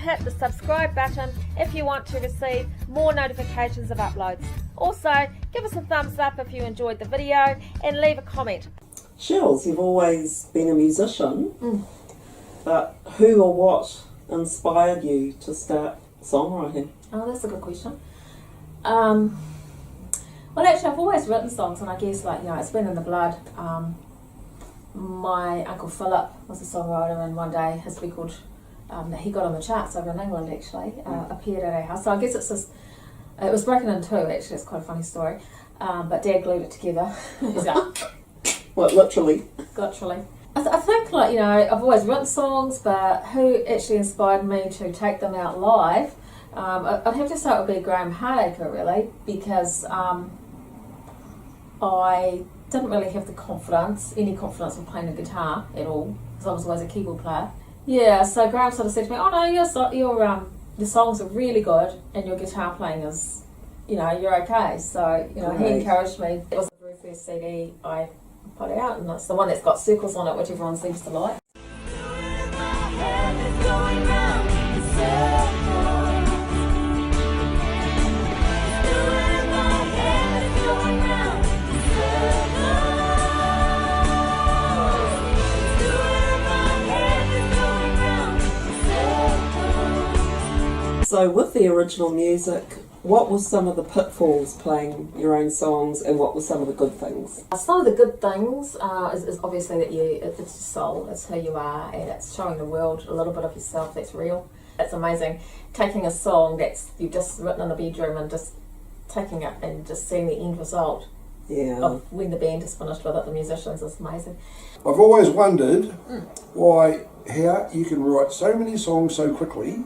hit the subscribe button if you want to receive more notifications of uploads. Also, give us a thumbs up if you enjoyed the video and leave a comment. Shirls, you've always been a musician, but who or what inspired you to start songwriting? Oh, that's a good question. Well, actually, I've always written songs, and I guess, like, you know, it's been in the blood. My Uncle Philip was a songwriter, and one day his record that he got on the charts over in England actually appeared at our house. So I guess it's just, it was broken in two actually. It's quite a funny story, but Dad glued it together. He's like, What, literally? literally. I think, like, you know, I've always written songs, but who actually inspired me to take them out live? I'd have to say it would be Graham Hardacre, really, because I didn't really have the confidence, any confidence in playing the guitar at all, because I was always a keyboard player. Yeah, so Graham sort of said to me, "Oh no, your songs are really good, and your guitar playing is, you know, you're okay." So, you know, he encouraged me. It was the very first CD I put out, and it's the one that's got circles on it, which everyone seems to like. So with the original music, what were some of the pitfalls playing your own songs, and what were some of the good things? Some of the good things is obviously that it's your soul, it's who you are, and it's showing the world a little bit of yourself that's real. It's amazing taking a song that's you've just written in the bedroom and just taking it and just seeing the end result of when the band is finished with it, the musicians, is amazing. I've always wondered how you can write so many songs so quickly,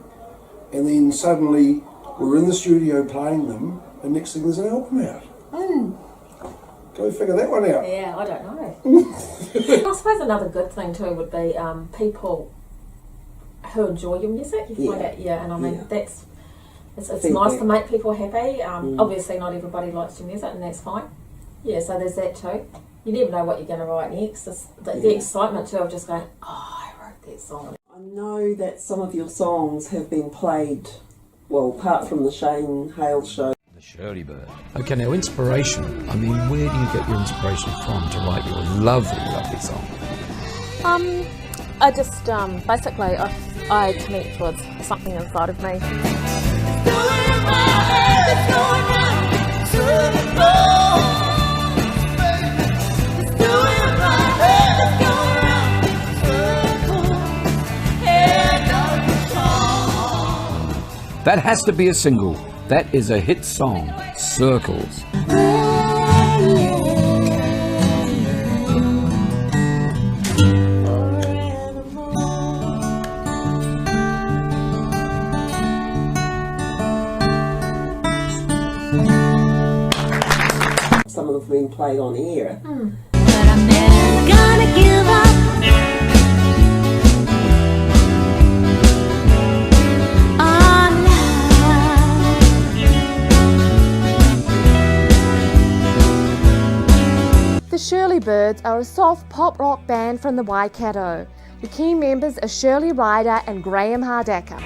and then suddenly we're in the studio playing them, and next thing there's an album out. Go figure that one out. Yeah, I don't know. I suppose another good thing too would be people who enjoy your music. You find it, and I mean it's nice to make people happy. Obviously, not everybody likes your music, and that's fine. Yeah, so there's that too. You never know what you're going to write next. The excitement too of just going, oh, I wrote that song. I know that some of your songs have been played, well, apart from the Shane Hale show. The Shirley Bird. Okay, now inspiration. I mean, where do you get your inspiration from to write your lovely, lovely song? I just basically I connect with something inside of me. That has to be a single. That is a hit song. Circles. Some of them have been played on air. But I'm never gonna give up. The Shirley Birds are a soft pop rock band from the Waikato. The key members are Shirley Ryder and Graham Hardacre.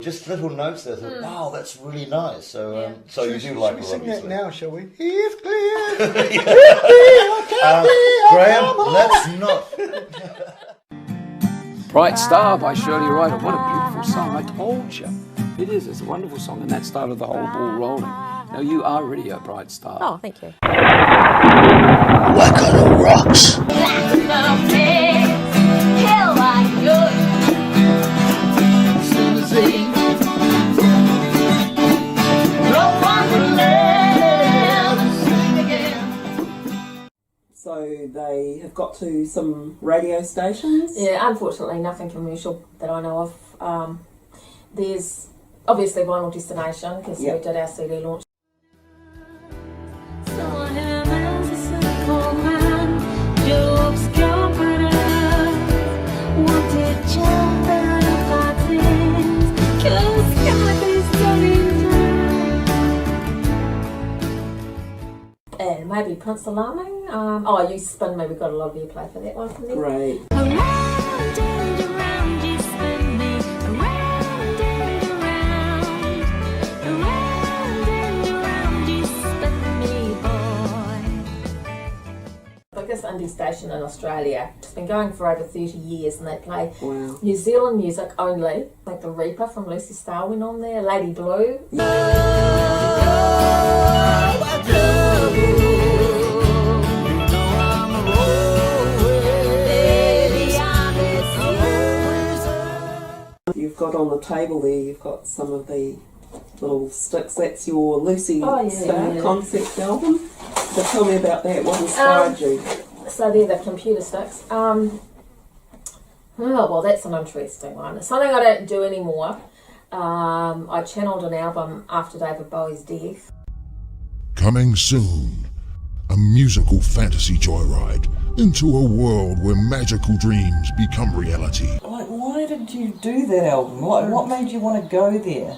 Just little notes there. I thought, wow, that's really nice. So, so you do like a lot. Sing that now, shall we? He's clear. Graham, let's not. Bright Star by Shirley Ryder. What a beautiful song. I told you. It is. It's a wonderful song, and that started the whole ball rolling. Now, you are really a bright star. Oh, thank you. Waikato rocks. So they have got to some radio stations? Yeah, unfortunately nothing commercial that I know of. There's obviously Vinyl Destination, because we did our CD launch. maybe Prince Alarming. You Spin Me, we got a lot of airplay for that one from them. Great. Around and around you spin me, around and around, around and around you spin me, boy. Biggest indie station in Australia. It's been going for over 30 years and they play Wow. New Zealand music only. Like the Reaper from Lucy Starr went on there, Lady Blue. You've got on the table there, you've got some of the little sticks. That's your Lucy Starr concept album. So tell me about that. What inspired you? So they're the computer sticks. Oh, well, that's an interesting one. It's something I don't do anymore. I channeled an album after David Bowie's death. Coming soon, a musical fantasy joyride into a world where magical dreams become reality. Like, why did you do that album? What made you want to go there?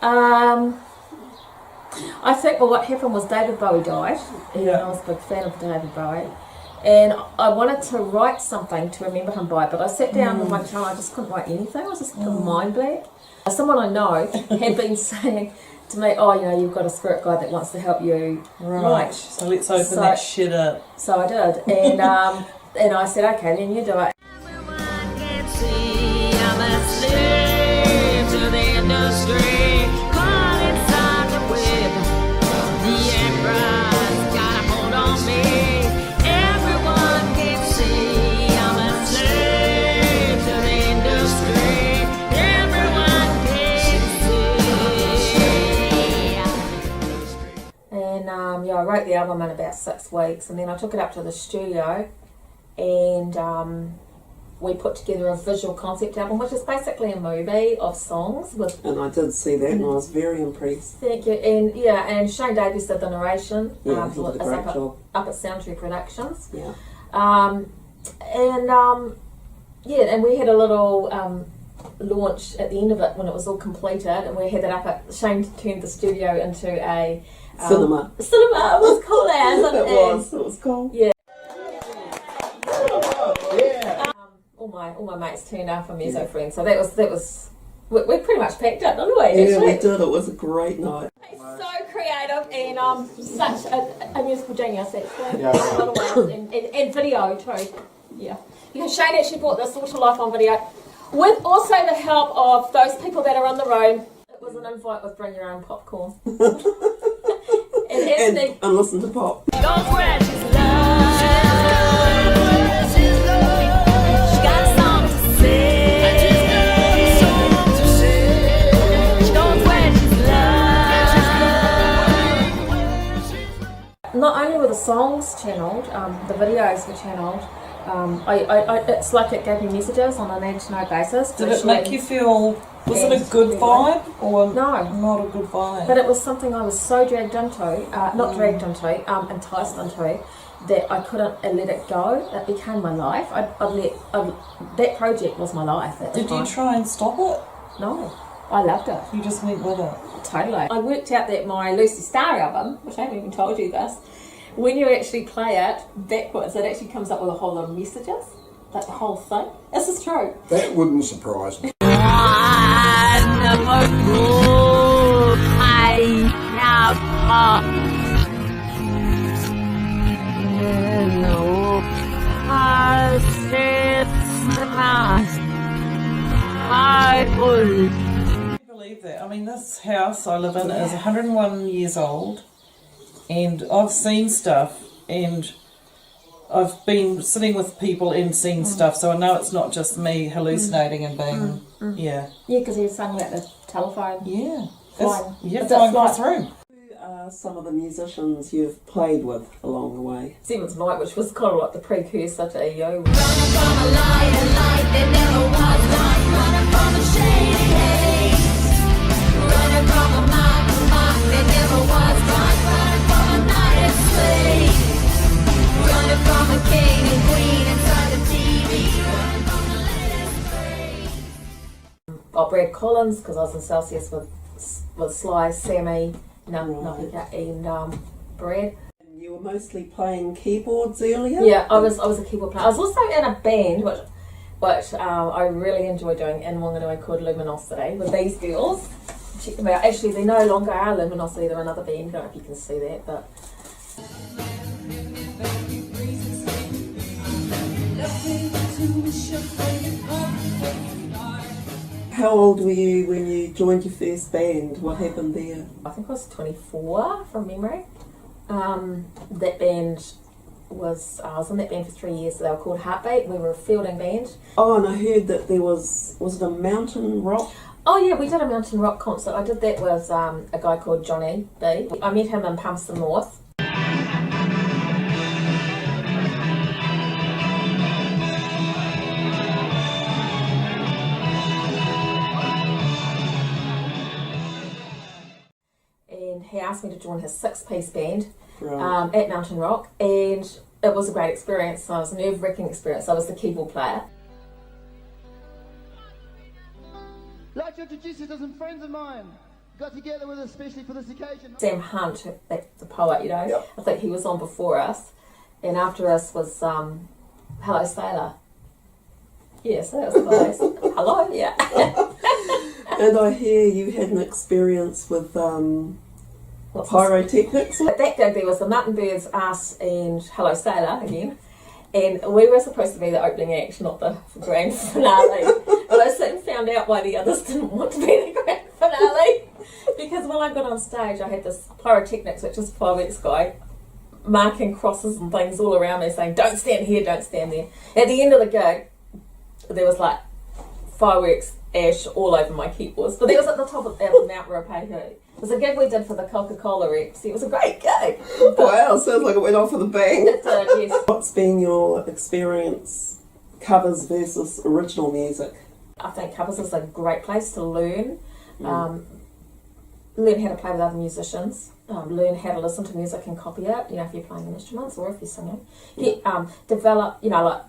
I think what happened was David Bowie died, and I was a big fan of David Bowie, and I wanted to write something to remember him by, but I sat down with my guitar, I just couldn't write anything, I was just mind blank. Someone I know had been saying to me, oh, you know, you've got a spirit guide that wants to help you write. So let's open that shit up. So I did, and and I said, okay, then you do it. Everyone can see I'm a slave to the industry, caught inside the web. The emperor's got a hold on me. Everyone can see I'm a slave to the industry. Everyone can see. And I wrote the album in about 6 weeks, and then I took it up to the studio, and we put together a visual concept album, which is basically a movie of songs with. And I did see that, and I was very impressed. Thank you, and Shane Davies did the narration. Yeah, he did a great job. Up at Soundtree Productions. Yeah. And we had a little launch at the end of it when it was all completed, and we had it up at. Shane turned the studio into a Cinema. It was cool as. It was cool. Yeah. All my mates turned up for Meso Friends, so that was we pretty much packed up, didn't we? Yeah, we did. It was a great night. So creative and such a musical genius actually. In a lot of ways. And video too. Yeah. Because Shane actually brought this all to life on video, with also the help of those people that are in the room. It was an invite with bring your own popcorn. and listen to pop. Not only were the songs channeled, the videos were channeled. It's like it gave me messages on a need-to-know basis. Did it make you feel? Was it a good vibe or no? Not a good vibe. But it was something I was so dragged into, enticed into, that I couldn't let it go. It became my life. That project was my life. Did you try and stop it? No, I loved it. You just went with it. Totally. I worked out that my Lucy Starr album, which I haven't even told you this, when you actually play it backwards, it actually comes up with a whole lot of messages, like the whole thing. This is true. That wouldn't surprise me. Believe that. I mean, this house I live in is 101 years old, and I've seen stuff, and I've been sitting with people and seen stuff, so I know it's not just me hallucinating and being, Yeah, because he was saying about the telephone. Yeah. Flying. Flying across the room. Who are some of the musicians you've played with along the way? Siemens Night, which was kind of like the precursor to EO. Running from a light, a light that never was light. Running from a shady haze. Running from a mock that never was right. Running from a night at sleep. Running from a king and queen inside the TV. Running from the latest breed. Brad Collins, because I was in Celsius with Sly, Sammy, Nahika, and Brad. You were mostly playing keyboards earlier? Yeah, I was a keyboard player. I was also in a band which I really enjoy doing in Wanganui called Luminosity with these girls. Check them out. Actually, they no longer are Luminosity, they're another band. I don't know if you can see that, but How old were you when you joined your first band? What happened there? I think I was 24 from memory. That band I was in that band for 3 years. So they were called Heartbeat. We were a fielding band. Oh, and I heard that there was it a mountain rock? Oh yeah, we did a mountain rock concert. I did that with a guy called Johnny B. I met him in Palmerston North. And he asked me to join his 6-piece band at Mountain Rock, and it was a great experience. So it was a nerve-wracking experience. I was the keyboard player. I'd like to introduce you to some friends of mine. Got together with us especially for this occasion. Sam Hunt, the poet, you know. Yep. I think he was on before us, and after us was Hello Sailor. Yeah, so that was nice. Hello, yeah. And I hear you had an experience with pyrotechnics. At that gig there was the Mutton Birds, us, and Hello Sailor again. And we were supposed to be the opening act, not the grand finale. But I soon found out why the others didn't want to be the grand finale. Because when I got on stage, I had this pyrotechnics, which is fireworks guy, marking crosses and things all around me, saying, don't stand here, don't stand there. At the end of the gig, there was like fireworks ash all over my keyboards. But that was at the top of Mount Ruapehu. It was a gig we did for the Coca-Cola reps. It was a great gig. Wow, sounds like it went off with a bang. It did, yes. What's been your experience, covers versus original music? I think covers is a great place to learn. Learn how to play with other musicians. Learn how to listen to music and copy it, you know, if you're playing instruments or if you're singing. Develop, you know,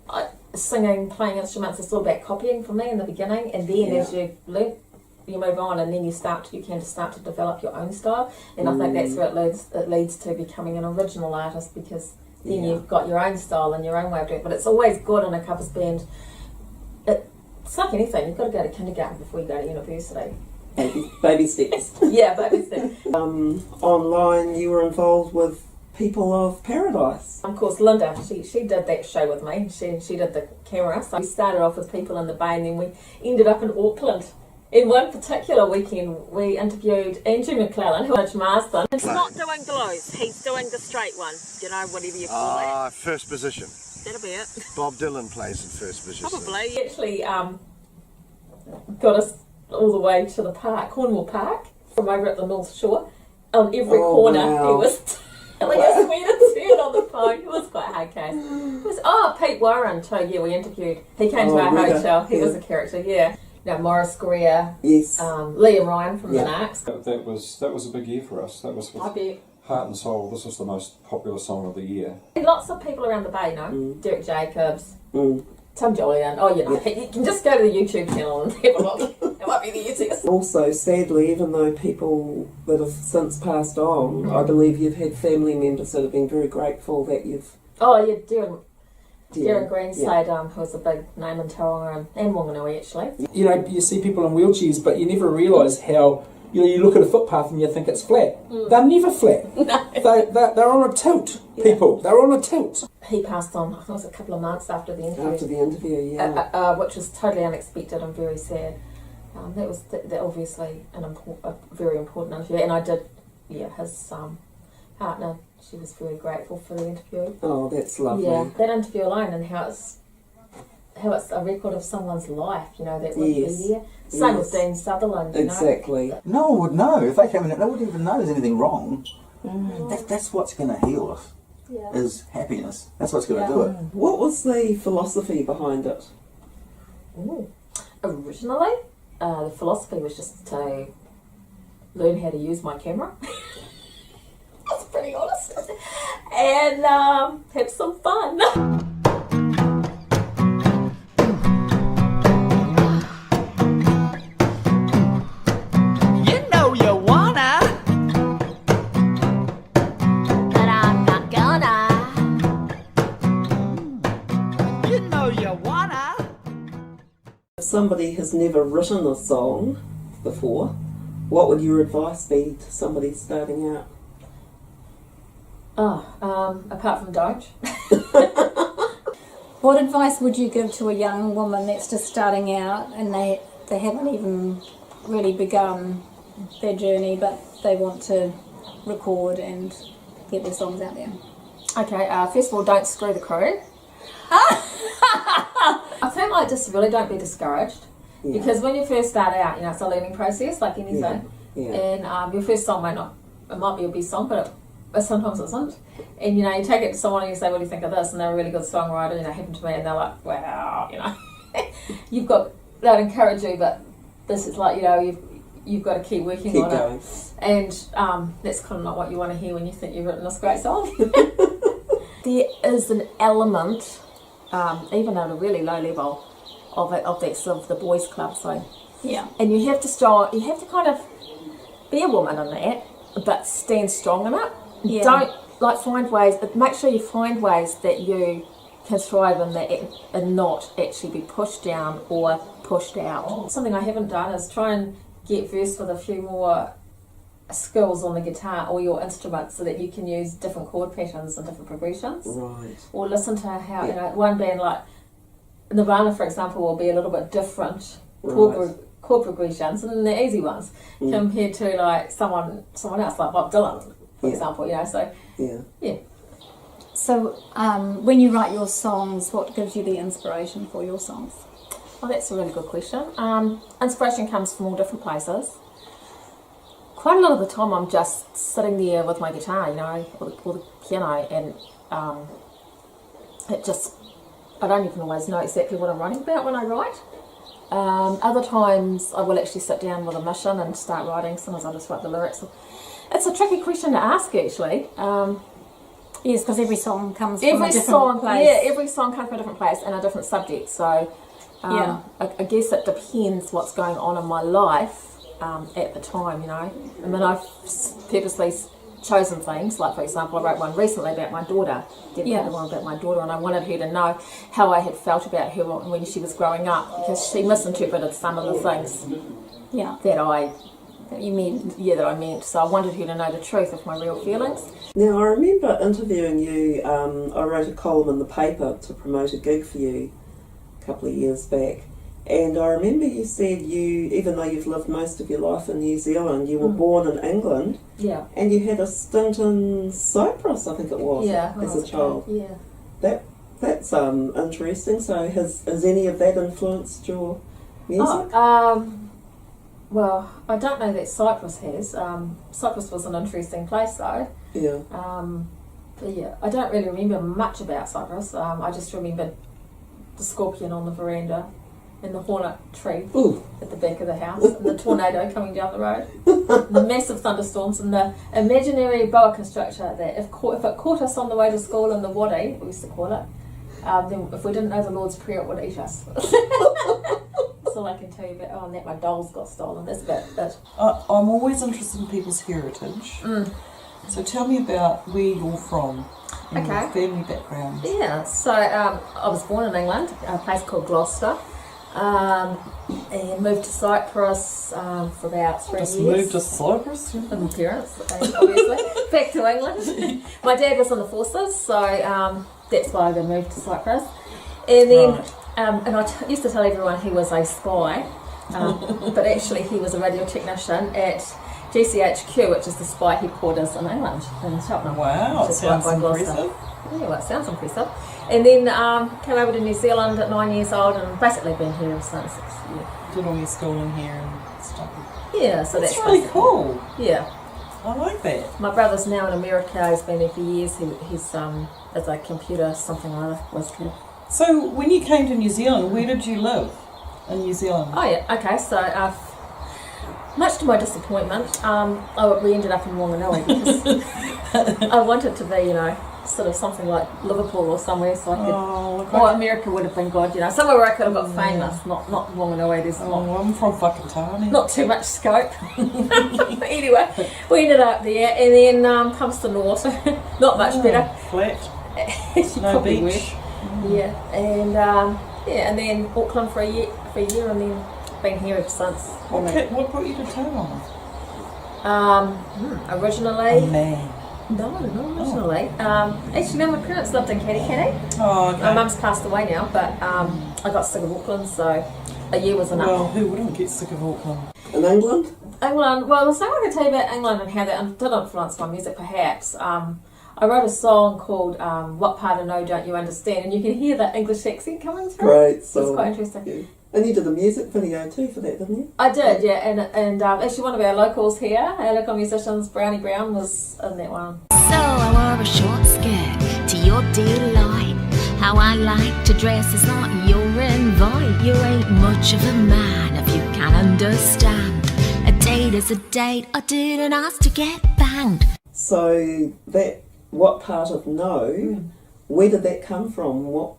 like singing, playing instruments, it's all about copying for me in the beginning, and then as you learn, you move on, and then you can start to develop your own style, and I think that's where it leads to becoming an original artist, because then you've got your own style and your own way of doing it. But it's always good in a covers band. It's like anything, you've got to go to kindergarten before you go to university. Baby steps. Yeah, baby steps. Online, you were involved with People of Paradise. Of course, Linda, she did that show with me. She did the camera. So we started off with People in the Bay, and then we ended up in Auckland. In one particular weekend, we interviewed Andrew McClellan, who is Marsden. He's not doing blues, he's doing the straight one. You know, whatever you call it. First position. That'll be it. Bob Dylan plays in first position. Probably. He actually got us all the way to the park, Cornwall Park, from over at the North Shore. On every corner, he was telling us where to turn on the phone. It was quite hard case. It was, Pete Warren too, yeah, we interviewed. He came to our hotel, he was a character, yeah. You know, Morris Greer, yes, Liam Ryan from the Narcs. That was a big year for us. That was with Heart and Soul. This was the most popular song of the year. Lots of people around the bay, you know. Derek Jacobs, Tim Julian. Oh, you know, you can just go to the YouTube channel and have a look. It might be the easiest. Also, sadly, even though people that have since passed on, I believe you've had family members that have been very grateful that you've... Oh, yeah, Darren Greenside, who was a big name in Tauranga and Wanganui, actually. You know, you see people in wheelchairs, but you never realise how, you know, you look at a footpath and you think it's flat. They're never flat. No. They're on a tilt, people. They're on a tilt. He passed on, I think it was a couple of months after the interview. After the interview, yeah. Which was totally unexpected and very sad. That was obviously a very important interview. And I did, his partner, she was very grateful for the interview. Oh, that's lovely. Yeah, that interview alone, and how it's a record of someone's life, you know, that would be there. Same with Dean Sutherland, you know. No one would know. If they came in, they wouldn't even know there's anything wrong. That's what's going to heal us, is happiness. That's what's going to do it. What was the philosophy behind it? Originally, the philosophy was just to learn how to use my camera. That's pretty honest. And have some fun. You know you wanna, but I'm somebody has never written a song before, what would your advice be to somebody starting out? Apart from don't. What advice would you give to a young woman that's just starting out and they haven't even really begun their journey, but they want to record and get their songs out there? Okay, first of all, don't screw the crew. I think just really don't be discouraged, because when you first start out, it's a learning process like anything, and your first song might be your best song, but sometimes it isn't, and you take it to someone and you say, what do you think of this, and they're a really good songwriter, it happened to me, and they're like, wow, they'll encourage you, but this is like, you've got to keep working on it, and that's kind of not what you want to hear when you think you've written this great song. There is an element, even at a really low level, of the boys' club. So and you have to kind of be a woman in that, but stand strong in it. Yeah. Don't find ways. Make sure you find ways that you can thrive in that and not actually be pushed down or pushed out. Something I haven't done is try and get versed with a few more skills on the guitar or your instrument, so that you can use different chord patterns and different progressions. Right. Or listen to how one band like Nirvana, for example, will be a little bit different chord progressions, and the easy ones compared to someone else like Bob Dylan, for example. So when you write your songs, what gives you the inspiration for your songs? Oh, that's a really good question. Inspiration comes from all different places. Quite a lot of the time I'm just sitting there with my guitar, or the piano, and I don't even always know exactly what I'm writing about when I write. Other times I will actually sit down with a mission and start writing. Sometimes I'll just write the lyrics. It's a tricky question to ask, actually. Yes, because every song comes from a different place. Yeah, every song comes from a different place and a different subject. So I guess it depends what's going on in my life at the time, I mean, I've purposely chosen things, like for example, I wrote one recently about my daughter, dedicated one about my daughter, and I wanted her to know how I had felt about her when she was growing up, because she misinterpreted some of the things that I meant. So I wanted her to know the truth of my real feelings. Now, I remember interviewing you. I wrote a column in the paper to promote a gig for you a couple of years back. And I remember you said even though you've lived most of your life in New Zealand, you were born in England. Yeah. And you had a stint in Cyprus, I think it was, as a child. Yeah. That's interesting. So has any of that influenced your music? Well, I don't know that Cyprus has. Cyprus was an interesting place, though. Yeah. But yeah, I don't really remember much about Cyprus. I just remember the scorpion on the veranda, and the hornet tree at the back of the house, and the tornado coming down the road, the massive thunderstorms, and the imaginary boa constrictor that if it caught us on the way to school in the wadi, we used to call it, then if we didn't know the Lord's Prayer, it would eat us. That's all I can tell you about. And that my dolls got stolen. That's about it. I'm always interested in people's heritage. So tell me about where you're from. And your family background. Yeah, so I was born in England, a place called Gloucester. And moved to Cyprus for about 3 years. Moved to Cyprus? With my parents, obviously. Back to England. My dad was in the forces, so that's why I moved to Cyprus. And then, and I used to tell everyone he was a spy, but actually he was a radio technician at GCHQ, which is the spy headquarters in England, in Cheltenham. Wow, it sounds impressive. Yeah, well, it sounds impressive. And then came over to New Zealand at 9 years old and basically been here since. Did all your schooling here and stuff. Yeah, so that's really cool. Yeah. I like that. My brother's now in America. He's been there for years. He's as a computer something or other was here. So when you came to New Zealand, where did you live in New Zealand? Oh yeah, okay. So much to my disappointment, we ended up in Wanganui because I wanted to be, sort of something like Liverpool or somewhere, so I could. Or America would have been good, somewhere where I could have got famous, not Wanganui. There's I'm from Whakatane. Not too much scope. Anyway, we ended up there, and then comes the north, not much better. Flat. No beach. Yeah, and Yeah, and then Auckland for a year, and then been here ever since. What brought you to Tauranga? Originally. Oh, man. No, not originally. Actually, no, my parents lived in Katikati. Oh, okay. My mum's passed away now, but I got sick of Auckland, so a year was enough. Well, who wouldn't get sick of Auckland? In England? England, well, the song I can tell you about England and how that did influence my music, perhaps. I wrote a song called What Part of No Don't You Understand, and you can hear the English accent coming through. Great So song. it's quite interesting. Yeah. And you did the music video too for that, didn't you? I did, yeah, and actually one of our locals here, our local musicians, Brownie Brown, was in that one. So I wore a short skirt to your delight. How I like to dress is not your invite. You ain't much of a man if you can understand. A date is a date, I didn't ask to get banged. So that, what part of no, where did that come from? What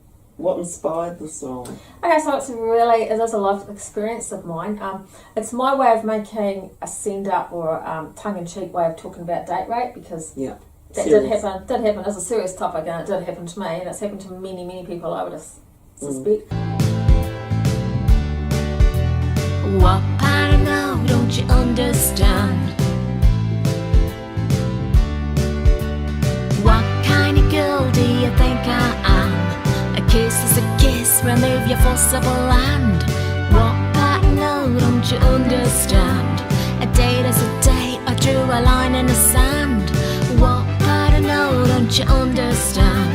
inspired the song? Okay, so it is a life experience of mine. It's my way of making a send-up or a tongue-in-cheek way of talking about date rape, because that did happen as a serious topic, and it did happen to me, and it's happened to many, many people, I would suspect. What part of no don't you understand? What kind of girl do you think I am? A kiss is a kiss, remove your forcible hand. What part of no don't you understand? A date is a date, I drew a line in the sand. What part of no don't you understand?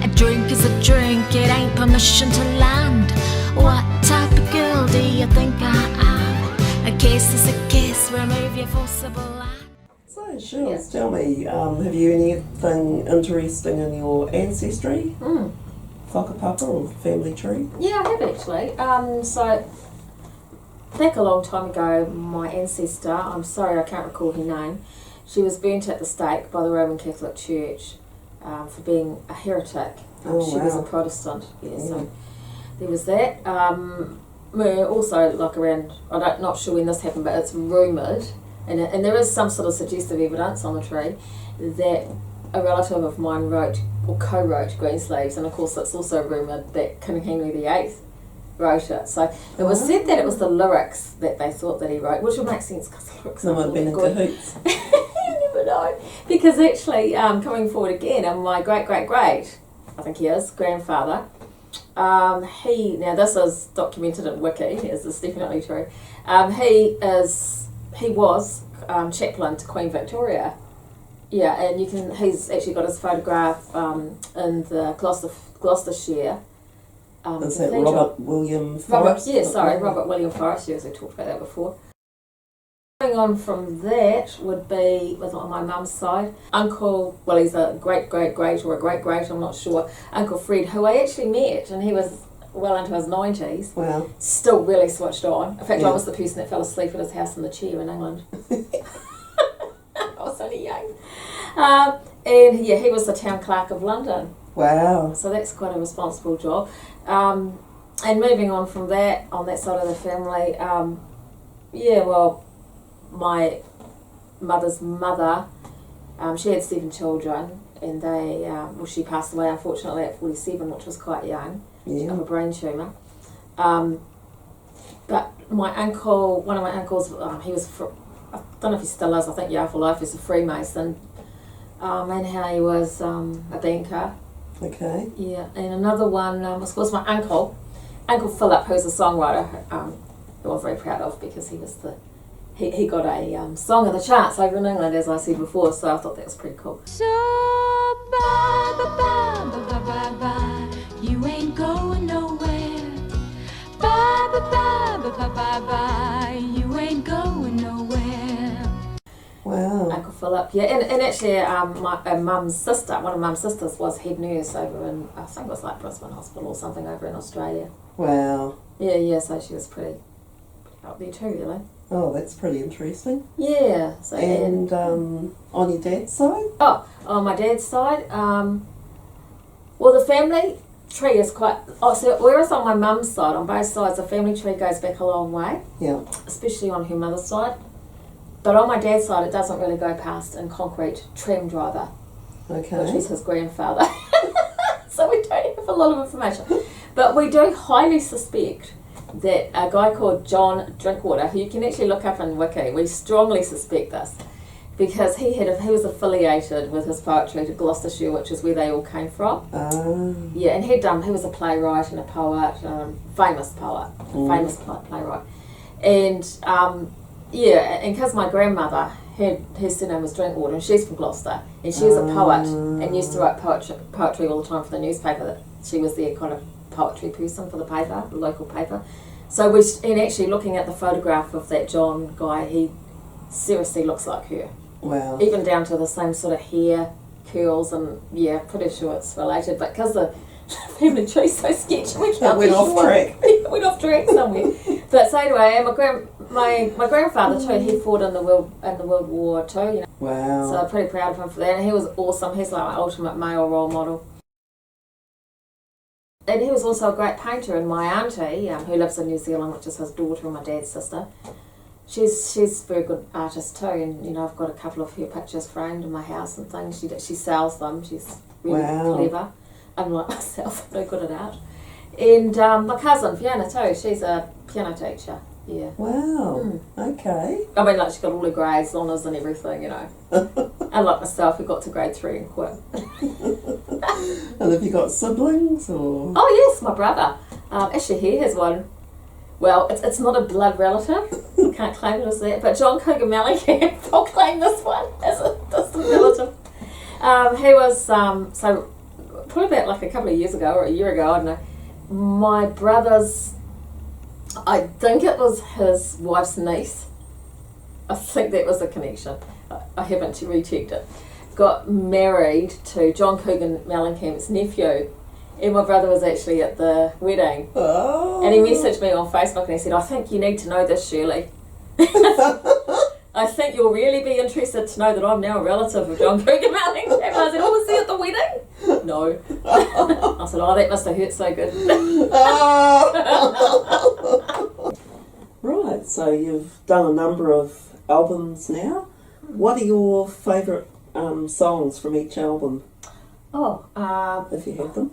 A drink is a drink, it ain't permission to land. What type of girl do you think I am? A kiss is a kiss, remove your forcible hand. So, Shirls, tell me, have you anything interesting in your ancestry? Whakapapa or family tree? Yeah, I have actually. So, back a long time ago, my ancestor, I'm sorry I can't recall her name, she was burnt at the stake by the Roman Catholic Church for being a heretic. She was a Protestant, so there was that. Also, like around, I'm not sure when this happened, but it's rumoured, and there is some sort of suggestive evidence on the tree, that a relative of mine wrote or co-wrote Greensleeves, and of course it's also rumoured that King Henry VIII wrote it. So it was said that it was the lyrics that they thought that he wrote, which would make sense because the lyrics Some have been in cahoots. You never know. Because actually, coming forward again, and my great-great-great, I think he is, grandfather, now this is documented in Wiki, this is definitely true, he was chaplain to Queen Victoria. Yeah, and he's actually got his photograph in the Gloucestershire. Is that Robert William Forrest? Robert William Forrest, yes, we talked about that before. Going on from that would be, with on my mum's side, Uncle, well, he's a great-great-great or a great-great, I'm not sure, Uncle Fred, who I actually met, and he was well into his 90s. Wow. Still really switched on. In fact, I was the person that fell asleep at his house in the chair in England. I was only young. And yeah, he was the town clerk of London. Wow. So that's quite a responsible job. And moving on from that, on that side of the family, my mother's mother, she had 7 children, and they, she passed away unfortunately at 47, which was quite young, of a brain tumour. But my uncle, one of my uncles, he was, I don't know if he still is, I think for life, he's a Freemason, and how he was a banker. Okay. Yeah, and another one was my Uncle Philip, who's a songwriter, who I'm very proud of because he was he got a song of the charts over in England, as I said before, so I thought that was pretty cool. So bye, bye, bye, bye, bye, bye, you ain't going nowhere. Bye, bye, bye, bye, bye, bye, bye, you ain't going nowhere. Wow. Uncle Philip, yeah, and actually my mum's sister, one of mum's sisters was head nurse over in, I think it was like Brisbane Hospital or something over in Australia. Wow. Yeah, so she was pretty up there too, really. Oh, that's pretty interesting. Yeah. So and on your dad's side? Oh, on my dad's side, well, the family tree is quite. So whereas on my mum's side, on both sides, the family tree goes back a long way. Yeah. Especially on her mother's side. But on my dad's side, it doesn't really go past in concrete tram driver. Okay. Which was his grandfather. So we don't have a lot of information. But we do highly suspect that a guy called John Drinkwater, who you can actually look up in Wiki, we strongly suspect this, because he was affiliated with his poetry to Gloucestershire, which is where they all came from. Yeah, and he was a playwright and a poet, famous poet, famous playwright. And and because my grandmother, her surname was Drinkwater, and she's from Gloucester, and she was a poet and used to write poetry all the time for the newspaper. That she was their kind of poetry person for the paper, the local paper. So and actually looking at the photograph of that John guy, he seriously looks like her. Wow. Even down to the same sort of hair, curls, and yeah, pretty sure it's related. But because the family tree's so sketchy, we can't went off track. Went off track somewhere. But so anyway, and my grandfather too, he fought in the World War II. You know. Wow. So I'm pretty proud of him for that. And he was awesome. He's like my ultimate male role model. And he was also a great painter. And my auntie, who lives in New Zealand, which is his daughter and my dad's sister, she's a very good artist too. And I've got a couple of her pictures framed in my house and things. She sells them. She's really clever. Unlike myself, I'm very good at art. And my cousin Fiona too. She's a piano teacher. Yeah. Wow. Okay. I mean, like, she got all her grades, honours and everything, Unlike myself, who got to grade 3 and quit. And have you got siblings or? Oh yes, my brother. Actually, he has one. Well, it's not a blood relative. I can't claim it as that. But John Cougar Mellencamp, I'll claim this one as a distant relative. He was so probably about like a couple of years ago or a year ago. I don't know. My brother's. I think it was his wife's niece. I think that was the connection. I haven't rechecked it. Got married to John Cougar Mellencamp's nephew, and my brother was actually at the wedding. Oh. And he messaged me on Facebook and he said, "I think you need to know this, Shirley. I think you'll really be interested to know that I'm now a relative of John Cougar Mellencamp." I said, "Oh, was he at the wedding?" No. I said, "Oh, that must have hurt so good." Right, so you've done a number of albums now. What are your favourite songs from each album? If you have them.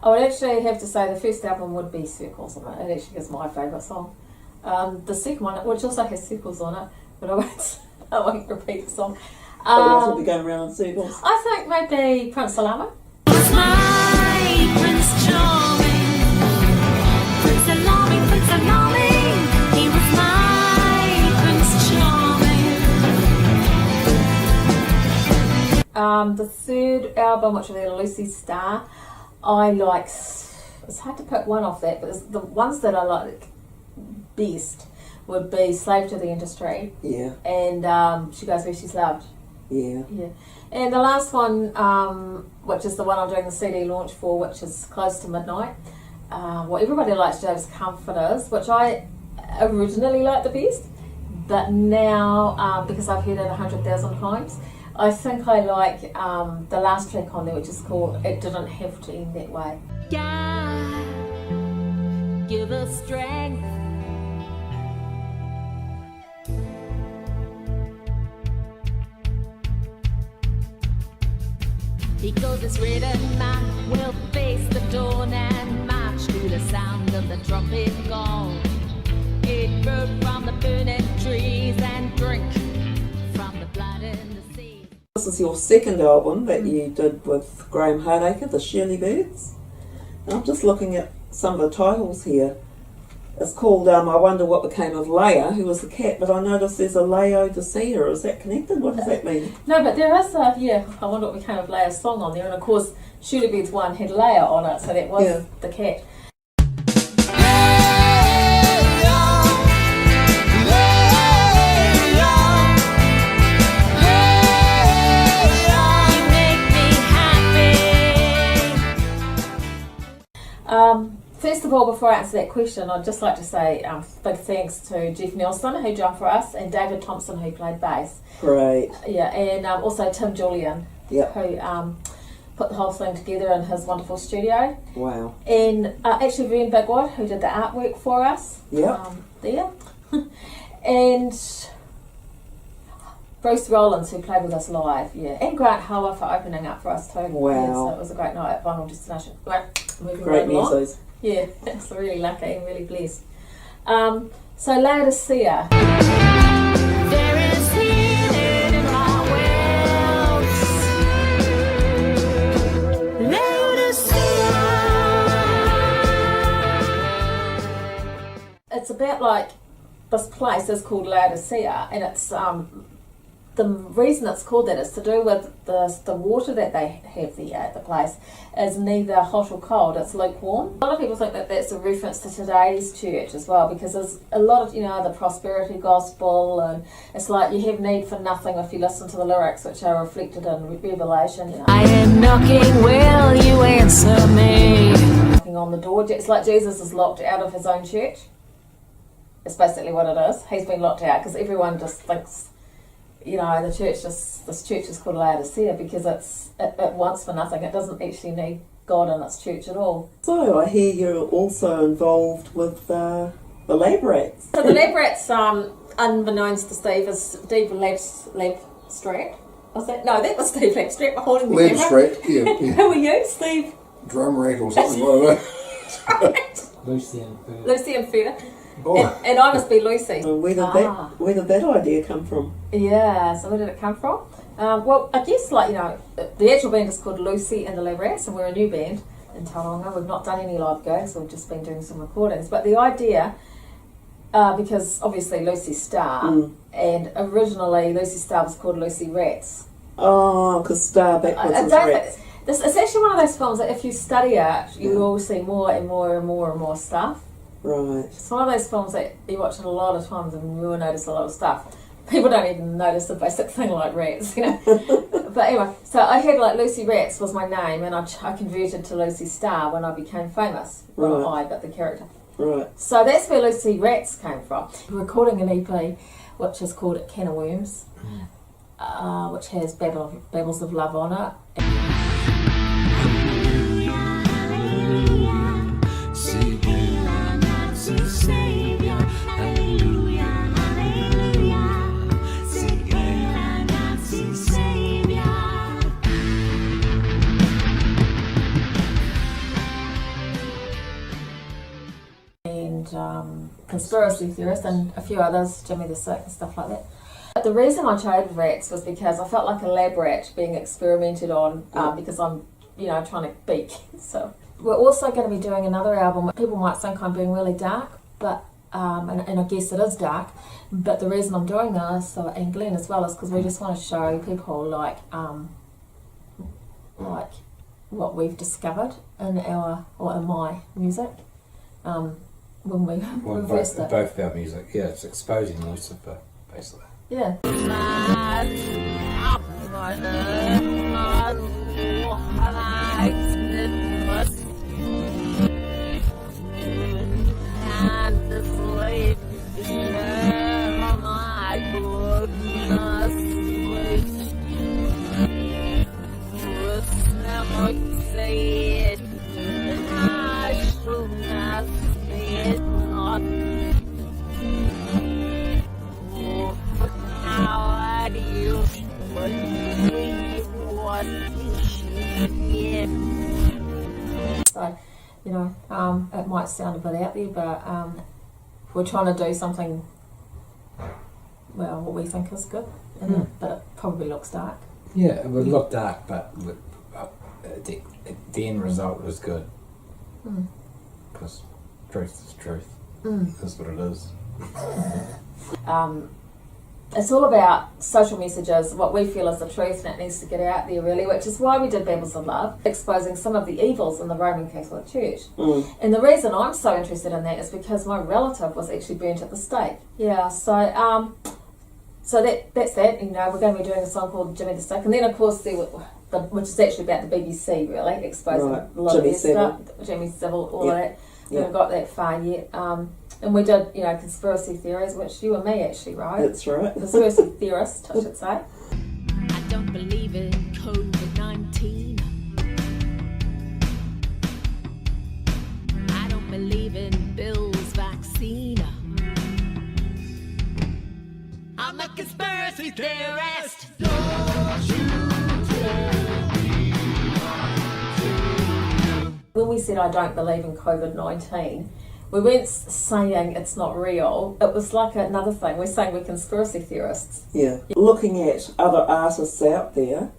I would actually have to say the first album would be Circles on it. It actually is my favourite song. The second one, which also has circles on it, but I won't repeat the song. Otherwise we'll be going around in circles. I think maybe Prince Salama. My Prince Charming, Prince Alarming, Prince Alarming, he was my Prince Charming. The third album, which was Lucy Starr, I like. It's hard to pick one off that, but the ones that I like best would be Slave to the Industry. Yeah. And She Goes Where She's Loved. Yeah. Yeah. And the last one, which is the one I'm doing the CD launch for, which is Close to Midnight. What everybody likes to do is Comforters, which I originally liked the best, but now, because I've heard it 100,000 times, I think I like the last track on there, which is called It Didn't Have to End That Way. God, give us strength. Because it's written, man will face the dawn and march to the sound of the trumpet call. Get fruit from the burning trees and drink from the blood in the sea. This is your second album that you did with Graham Hardacre, the Shirley Birds. And I'm just looking at some of the titles here. It's called I Wonder What Became of Leia, who was the cat, but I noticed there's a Laodicea. Is that connected? What does that mean? No, but there is I Wonder What Became of Leia's song on there, and of course Shirley Bird's one had Leia on it, so that was the cat. First of all, before I answer that question, I'd just like to say big thanks to Jeff Nelson, who jumped for us, and David Thompson, who played bass. Great. Yeah, and also Tim Julian, who put the whole thing together in his wonderful studio. Wow. And actually Vern Bigwood, who did the artwork for us. Yeah. There. And Bruce Rollins, who played with us live, and Grant Hower for opening up for us too. Wow. Yeah, so it was a great night at Vinyl Destination. moving Great right along. musos. Yeah, it's really lucky and really blessed. So Laodicea. There is healing in my wells. Laodicea. It's about like this place is called Laodicea, and it's the reason it's called that is to do with the water that they have there at the place is neither hot or cold, it's lukewarm. A lot of people think that that's a reference to today's church as well, because there's a lot of, the prosperity gospel, and it's like you have need for nothing if you listen to the lyrics, which are reflected in Revelation. I am knocking, will you answer me? Knocking on the door. It's like Jesus is locked out of his own church. It's basically what it is. He's been locked out because everyone just thinks, this church is called Laodicea because it wants for nothing. It doesn't actually need God in its church at all. So I hear you're also involved with the lab rats. So the lab rats, unbeknownst to Steve, is Steve Labstrap. Was that? No, that was Steve Labstrap holding the camera. Labstrap, yeah. Who are you, Steve? Drum rack or something like that. Lucy and Fur. Lucy and Fur. Oh. And I must be Lucy. Where did that idea come from? Yeah, so where did it come from? Well, I guess the actual band is called Lucy and the Lab Rats, and we're a new band in Tauranga. We've not done any live gigs, we've just been doing some recordings. But the idea, because obviously Lucy Starr, and originally Lucy Starr was called Lucy Rats. Oh, because Starr backwards was rats. It's actually one of those films that if you study it, you will see more and more and more and more stuff. Right. It's one of those films that you watch it a lot of times and you will notice a lot of stuff. People don't even notice the basic thing like rats, But anyway, so I had Lucy Rats was my name, and I converted to Lucy Starr when I became famous. Right. Not I, but the character. Right. So that's where Lucy Rats came from. We're recording an EP which is called A Can of Worms, which has Babbles of Love on it. Conspiracy Theorist and a few others, Jimmy the Sick and stuff like that. But the reason I chose rats was because I felt like a lab rat being experimented on because I'm, trying to beak. So we're also going to be doing another album. People might think I'm being really dark, but and I guess it is dark. But the reason I'm doing this, and Glenn as well, is because we just want to show people like what we've discovered in my music. When we reversed it. Both our music, yeah, it's exposing Lucifer, basically. Yeah. So, it might sound a bit out there, but we're trying to do something, what we think is good, but it probably looks dark. Yeah, it would look dark, but the end result was good. Because truth is truth. That's what it is. It's all about social messages, what we feel is the truth, and it needs to get out there really, which is why we did Babbles of Love, exposing some of the evils in the Roman Catholic Church. And the reason I'm so interested in that is because my relative was actually burnt at the stake. Yeah, so that's that. We're going to be doing a song called Jimmy the Stick, and then of course which is actually about the BBC really, exposing a lot of their stuff. Jimmy Savile, all of that. We haven't got that far yet. And we did, conspiracy theories, which you and me actually, right? That's right. Conspiracy theorist, I should say. I don't believe in COVID-19. I don't believe in Bill's vaccine. I'm a conspiracy theorist. Don't you tell me what to do. when we said I don't believe in COVID-19, we weren't saying it's not real. It was like another thing. We're saying we're conspiracy theorists. Yeah. Looking at other artists out there,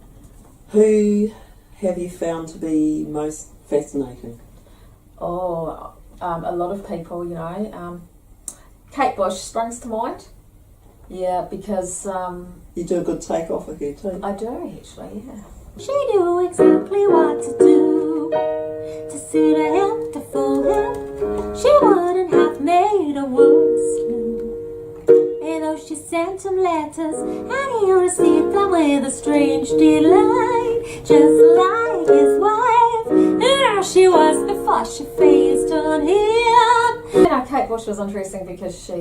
who have you found to be most fascinating? Oh, a lot of people, you know. Kate Bush springs to mind. Yeah, because... you do a good take-off of her too. I do, actually, yeah. She knew exactly what to do to suit a him, to fool him. She wouldn't have made a worse. And though she sent him letters, and he received them with a strange delight, just like his wife. And there she was before she phased on him. You know, Kate Bush was interesting because she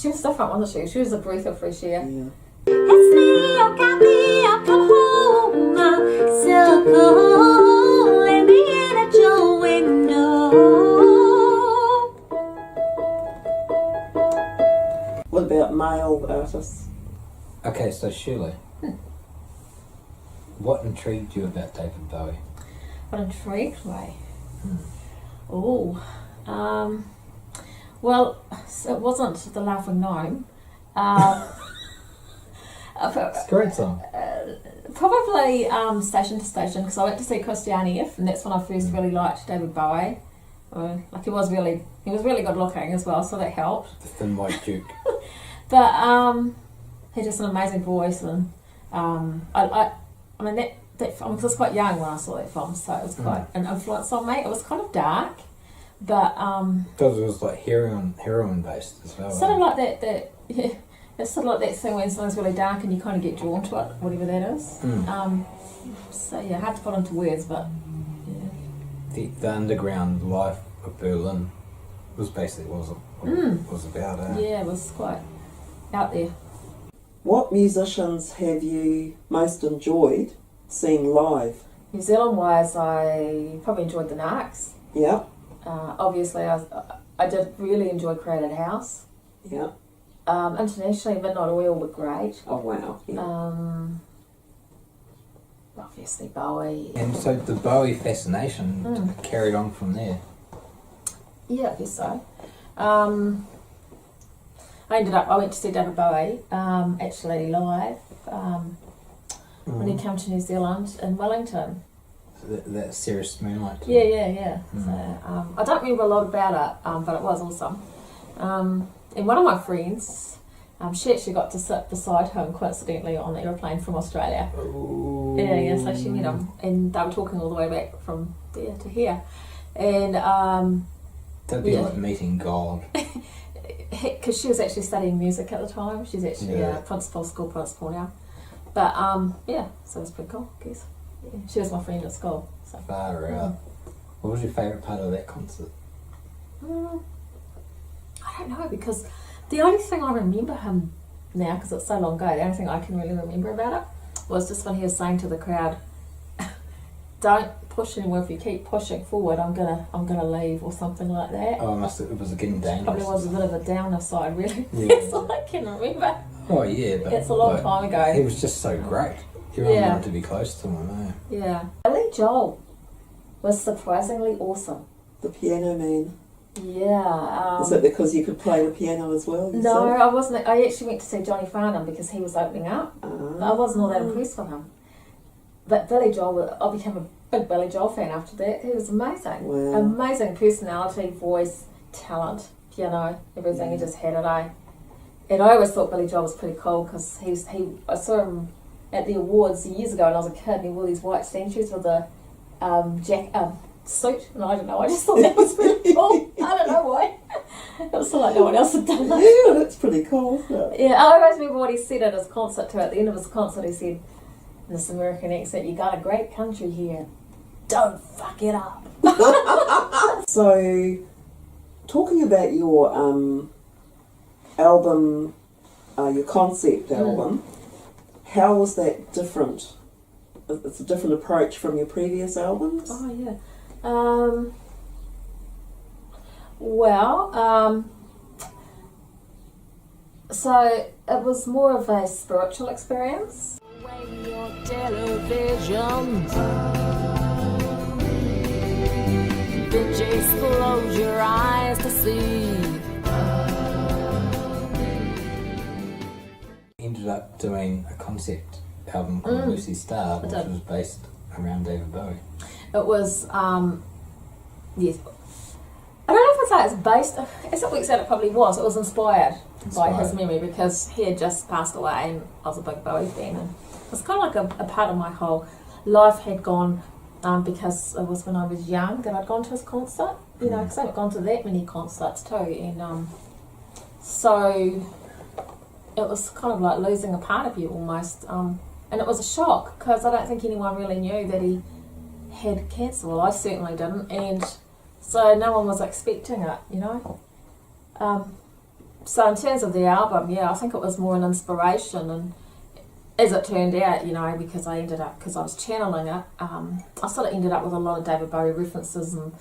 was different, wasn't she? She was a breath of fresh air. Yeah. It's me, oh got me, oh come home, so cold, let me in at your window. What about male artists? Okay, so Shirley, what intrigued you about David Bowie? What intrigued me? Oh, well, it wasn't The Laughing Gnome. It's a great song. Probably Station to Station, because I went to see Christiane F, and that's when I first really liked David Bowie. Like he was really good looking as well, so that helped. The Thin White Duke. But he had just an amazing voice, and I mean that film, because I was quite young when I saw that film, so it was quite an influence on me. It was kind of dark, but because it was like heroin based as well. sort of like that. Yeah, it's sort of like that thing when something's really dark and you kind of get drawn to it, whatever that is. So yeah, hard to put into words, but yeah. The underground life of Berlin was basically what was about. Yeah, it was quite out there. What musicians have you most enjoyed seeing live? New Zealand wise, I probably enjoyed the Narcs. Yeah. Obviously, I did really enjoy Crowded House. Yeah. Internationally, Midnight Oil were great. Oh wow. Yeah. Obviously Bowie. And so the Bowie fascination carried on from there. Yeah, I guess so. I went to see David Bowie actually live when he came to New Zealand in Wellington. So that Cirrus Moonlight tour. Yeah. So, I don't remember a lot about it, but it was awesome. And one of my friends, she actually got to sit beside him coincidentally on the aeroplane from Australia. Ooh. Yeah, so she met him, and they were talking all the way back from there to here. And that'd be like meeting God. Because she was actually studying music at the time. She's actually a school principal now. But yeah, so it was pretty cool, I guess. Yeah, she was my friend at school. So. Far out. What was your favourite part of that concert? I don't know, because the only thing I remember him now, because it's so long ago, the only thing I can really remember about it was just when he was saying to the crowd, "Don't push anymore. If you keep pushing forward, I'm gonna leave," or something like that. Oh, it was getting dangerous. Probably was a bit of a downer side, really. Yeah. That's all I can remember. Oh yeah, but it's a long time ago. He was just so great. Everyone wanted to be close to him, eh? Yeah. Billy Joel was surprisingly awesome. The Piano Man. Yeah. Is it because you could play the piano as well? No, I wasn't. I actually went to see Johnny Farnham because he was opening up. I wasn't all that impressed with him. But Billy Joel, I became a big Billy Joel fan after that. He was amazing. Wow. Amazing personality, voice, talent, piano, everything. He just had it, And I always thought Billy Joel was pretty cool because I saw him at the awards years ago when I was a kid, and he wore these white shoes with a suit, and I don't know, I just thought that was pretty cool. I don't know why. It was like no one else had done that. Yeah, that's pretty cool, isn't it? Yeah, I always remember what he said at his concert too. At the end of his concert, he said, in this American accent, "You got a great country here. Don't fuck it up." So, talking about your album, your concept album, how was that different? It's a different approach from your previous albums? Oh, yeah. So it was more of a spiritual experience. Television. Just close your eyes to see. Ended up doing a concept album called Lucy Star, which was based around David Bowie. It was, yes. I don't know if I'd say it's based, as it works out, it probably was. It was inspired by his memory because he had just passed away and I was a big Bowie fan. And it was kind of like a part of my whole life had gone, because it was when I was young that I'd gone to his concert, you know, because I haven't gone to that many concerts too. And so it was kind of like losing a part of you almost. And it was a shock because I don't think anyone really knew that he had cancer. Well, I certainly didn't. And so no one was expecting it, you know. So in terms of the album, yeah, I think it was more an inspiration, and as it turned out, you know, because I was channeling it, I sort of ended up with a lot of David Bowie references and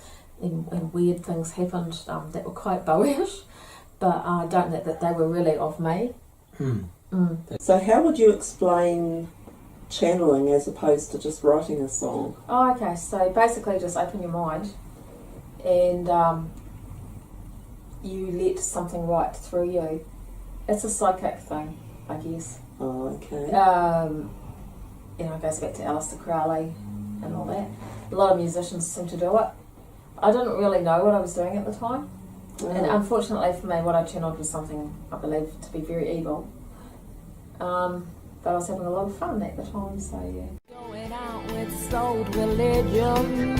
weird things happened that were quite Bowie-ish, but I don't think that they were really of me. So how would you explain channeling as opposed to just writing a song? Oh, okay, so basically just open your mind and you let something write through you. It's a psychic thing, I guess. Oh, okay. You know, it goes back to Aleister Crowley and all that. A lot of musicians seem to do it. I didn't really know what I was doing at the time. And unfortunately for me, what I channeled was something I believe to be very evil. But I was having a lot of fun at the time, so yeah. Going out with sold religion.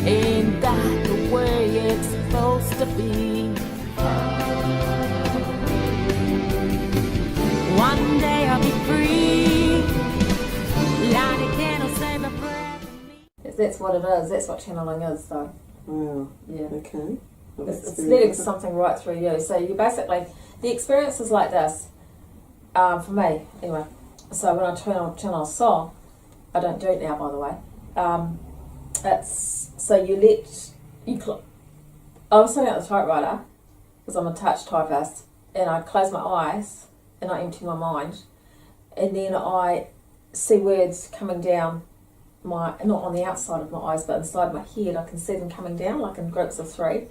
Ain't that the way it's supposed to be? One day I'll be free. Light a candle, save a breath. That's what it is. That's what channeling is, though. Wow. Yeah. Okay. Well, It's letting something right through you. So you basically, the experience is like this, for me, anyway. So when I channel a song, I don't do it now, by the way. It's, so you I was sitting at the typewriter, because I'm a touch typist, and I close my eyes, and I empty my mind, and then I see words coming down not on the outside of my eyes, but inside my head. I can see them coming down, like in groups of 3,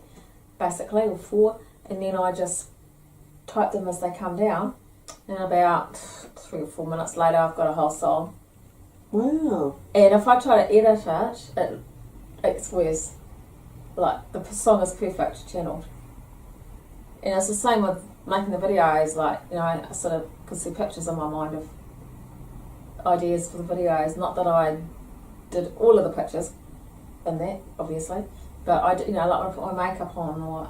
basically, or 4, and then I just type them as they come down, and about 3 or 4 minutes later, I've got a whole song. Wow. And if I try to edit it's worse. Like, the song is perfect channeled. And it's the same with making the videos, like, you know, I sort of could see pictures in my mind of ideas for the videos. Not that I did all of the pictures in that, obviously, but I did, you know, like when I put my makeup on, or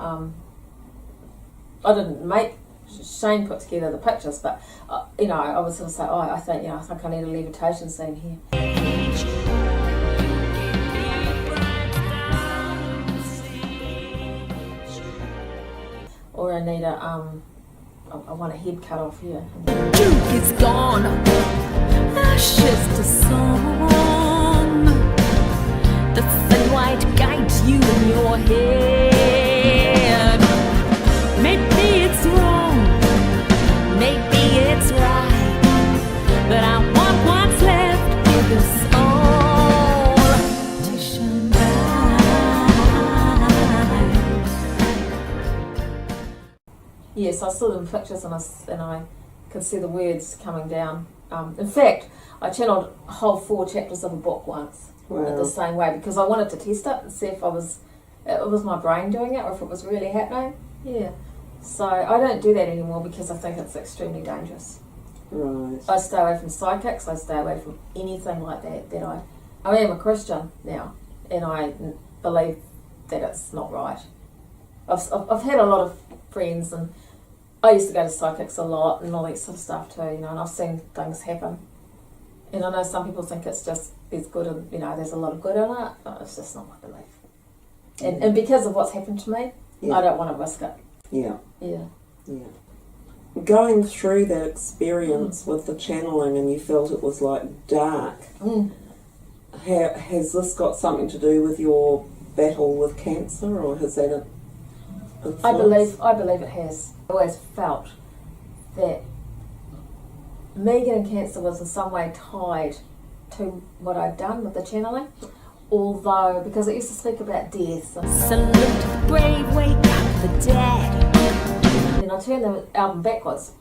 I didn't make, Shane put together the pictures, but you know, I would sort of say, oh, I think I need a levitation scene here. Or I need I want a head cut off here. Juke is gone. That's just a song. The thin white guides you in your head. Maybe it's wrong, maybe it's right, but I want what's left of this all to shine bright. Yes, I saw them pictures and I could see the words coming down. In fact, I channeled a whole 4 chapters of a book once. Wow. The same way, because I wanted to test it and see if it was my brain doing it or if it was really happening. Yeah. So I don't do that anymore because I think it's extremely dangerous. Right. I stay away from psychics. I stay away from anything like that. I am a Christian now, and I believe that it's not right. I've had a lot of friends, and I used to go to psychics a lot and all that sort of stuff too, you know, and I've seen things happen. And I know some people think it's just, there's good, and you know, there's a lot of good in it, but it's just not my belief. And because of what's happened to me, I don't want to risk it. Yeah. Yeah. Yeah. Going through that experience with the channeling, and you felt it was like dark. Has this got something to do with your battle with cancer, or has that influence? I believe it has. I always felt that me getting cancer was in some way tied to what I'd done with the channeling, although, because it used to speak about death. Salute to the brave, wake up the dead. Then I turned the album backwards.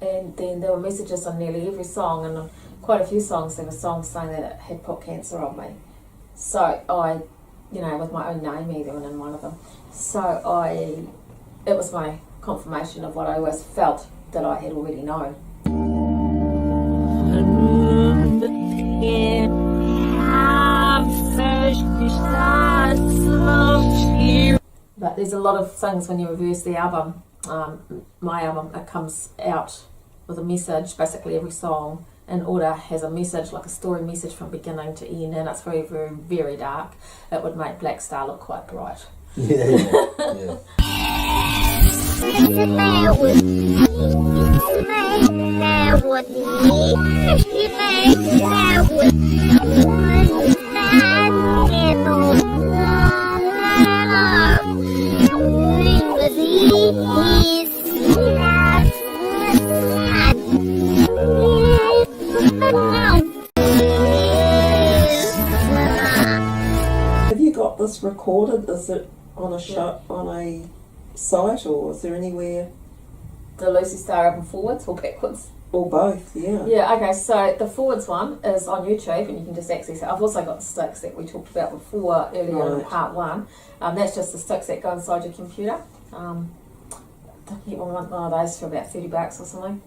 And then there were messages on nearly every song, and on quite a few songs there were songs saying that it had put cancer on me. So I, with my own name even in one of them. So it was my confirmation of what I always felt that I had already known. But there's a lot of things when you reverse the album, my album, it comes out with a message, basically every song in order has a message, like a story message from beginning to end, and it's very, very, very dark. It would make Black Star look quite bright. Yeah. Have you got this recorded? Is it on a site, or is there anywhere? The Lucy Star album forwards or backwards? Or both, yeah. Yeah, okay, so the forwards one is on YouTube and you can just access it. I've also got the sticks that we talked about before earlier in part one. That's just the sticks that go inside your computer. I think you want one of those for about $30 or something.